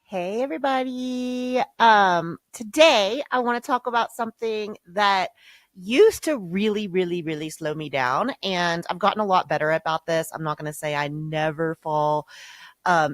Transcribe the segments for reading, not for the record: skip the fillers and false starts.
Hey everybody. Today I want to talk about something that used to really slow me down, and I've gotten a lot better about this. I'm not going to say I never fall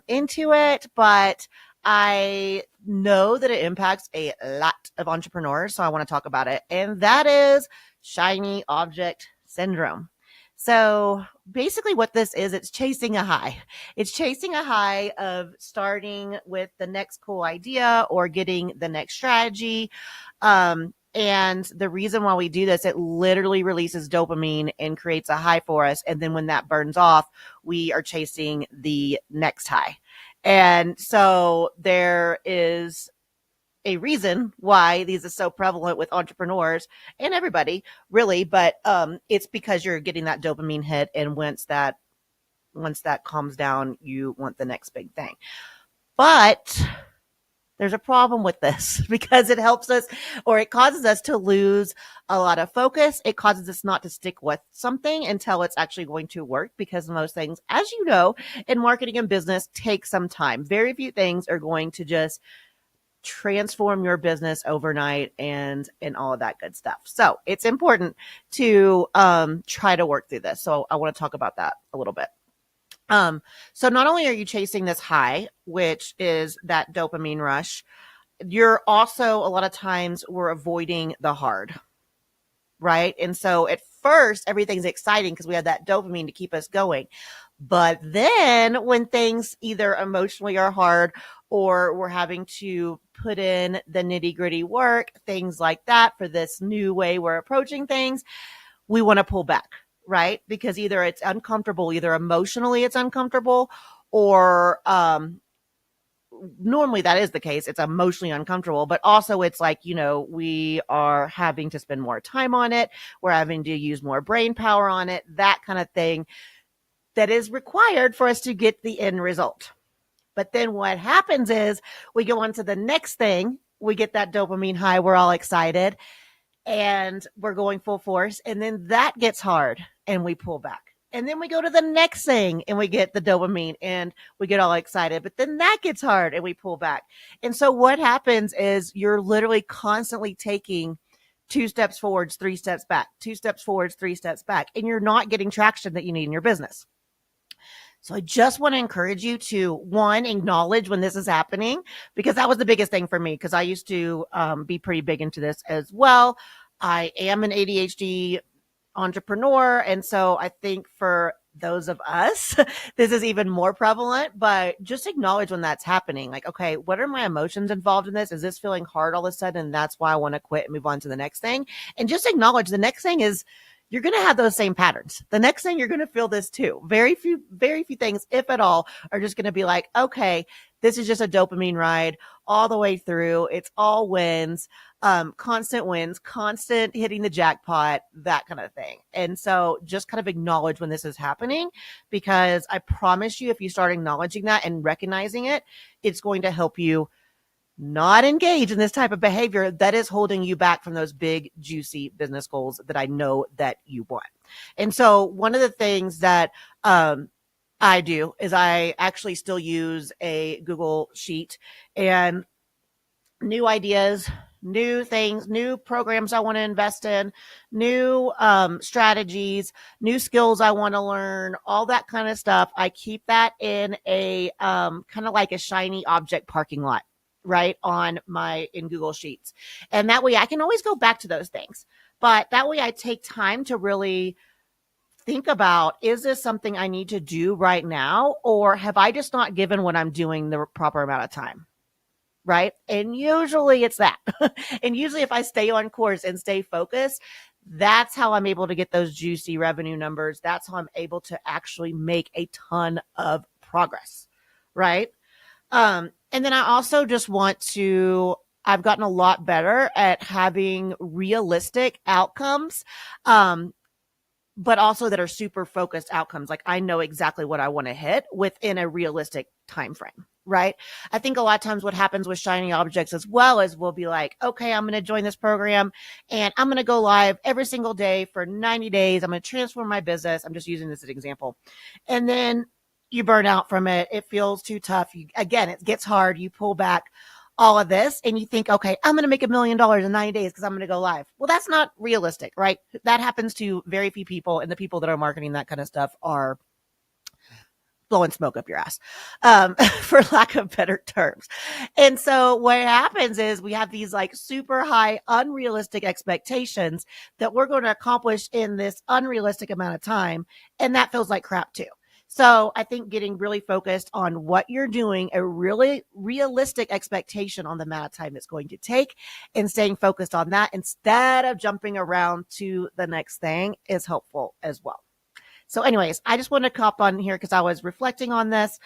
into it, but I know that it impacts a lot of entrepreneurs, so I want to talk about it. And that is shiny object syndrome. So basically, what this is, it's chasing a high. It's chasing a high of starting with the next cool idea or getting the next strategy. And the reason why we do this, it literally releases dopamine and creates a high for us. And then when that burns off, we are chasing the next high. And so there is a reason why these are so prevalent with entrepreneurs and everybody really, but it's because you're getting that dopamine hit, and once that calms down, you want the next big thing. But there's a problem with this because it helps us, or it causes us to lose a lot of focus. It causes us not to stick with something until it's actually going to work, because most things, as you know, in marketing and business take some time. Very few things are going to just transform your business overnight and all of that good stuff. So it's important to try to work through this. So I want to talk about that a little bit. So not only are you chasing this high, which is that dopamine rush, you're also, a lot of times we're avoiding the hard, right? And so at first everything's exciting because we have that dopamine to keep us going. But then when things either emotionally are hard, or we're having to put in the nitty gritty work, things like that, for this new way we're approaching things, we want to pull back, right? Because either it's uncomfortable, either emotionally it's uncomfortable, or normally that is the case. It's emotionally uncomfortable, but also it's like, we are having to spend more time on it. We're having to use more brain power on it, that kind of thing that is required for us to get the end result. But then what happens is we go on to the next thing. We get that dopamine high. We're all excited and we're going full force. And then that gets hard and we pull back. And then we go to the next thing and we get the dopamine and we get all excited. But then that gets hard and we pull back. And so what happens is you're literally constantly taking two steps forwards, three steps back, two steps forwards, three steps back, and you're not getting traction that you need in your business. So I just want to encourage you to, one, acknowledge when this is happening, because that was the biggest thing for me, because I used to be pretty big into this as well. I am an ADHD entrepreneur. And so I think for those of us, this is even more prevalent, but just acknowledge when that's happening. Like, okay, what are my emotions involved in this? Is this feeling hard all of a sudden? And that's why I want to quit and move on to the next thing. And just acknowledge the next thing is, you're going to have those same patterns. The next thing, you're going to feel this too. Very few things, if at all, are just going to be like, okay, this is just a dopamine ride all the way through. It's all wins, constant wins, constant hitting the jackpot, that kind of thing. And so just kind of acknowledge when this is happening, because I promise you, if you start acknowledging that and recognizing it, it's going to help you not engage in this type of behavior that is holding you back from those big, juicy business goals that I know that you want. And so one of the things that I do is I actually still use a Google Sheet, and new ideas, new things, new programs I want to invest in, new strategies, new skills I want to learn, all that kind of stuff. I keep that in a kind of like a shiny object parking lot, right, on my in Google Sheets. And that way I can always go back to those things. But that way I take time to really think about, is this something I need to do right now? Or have I just not given what I'm doing the proper amount of time? Right. And usually it's that. And usually if I stay on course and stay focused, that's how I'm able to get those juicy revenue numbers. That's how I'm able to actually make a ton of progress. Right. And then I also just want to, I've gotten a lot better at having realistic outcomes, but also that are super focused outcomes. Like, I know exactly what I want to hit within a realistic time frame, right? I think a lot of times what happens with shiny objects as well is we'll be like, okay, I'm going to join this program and I'm going to go live every single day for 90 days. I'm going to transform my business. I'm just using this as an example. And then you burn out from it. It feels too tough. Again, it gets hard. You pull back all of this and you think, okay, I'm going to make $1 million in 90 days because I'm going to go live. Well, that's not realistic, right? That happens to very few people. And the people that are marketing that kind of stuff are blowing smoke up your ass, for lack of better terms. And so what happens is we have these like super high, unrealistic expectations that we're going to accomplish in this unrealistic amount of time. And that feels like crap too. So I think getting really focused on what you're doing, a really realistic expectation on the amount of time it's going to take, and staying focused on that instead of jumping around to the next thing is helpful as well. So anyways, I just wanted to hop on here because I was reflecting on this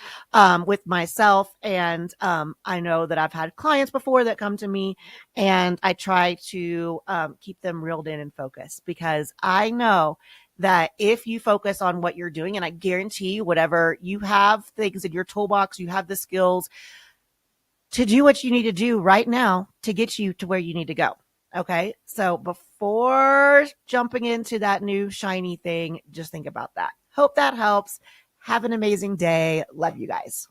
with myself. And I know that I've had clients before that come to me, and I try to keep them reeled in and focused, because I know that if you focus on what you're doing, and I guarantee you, whatever you have things in your toolbox, you have the skills to do what you need to do right now to get you to where you need to go. Okay. So before jumping into that new shiny thing, just think about that. Hope that helps. Have an amazing day. Love you guys.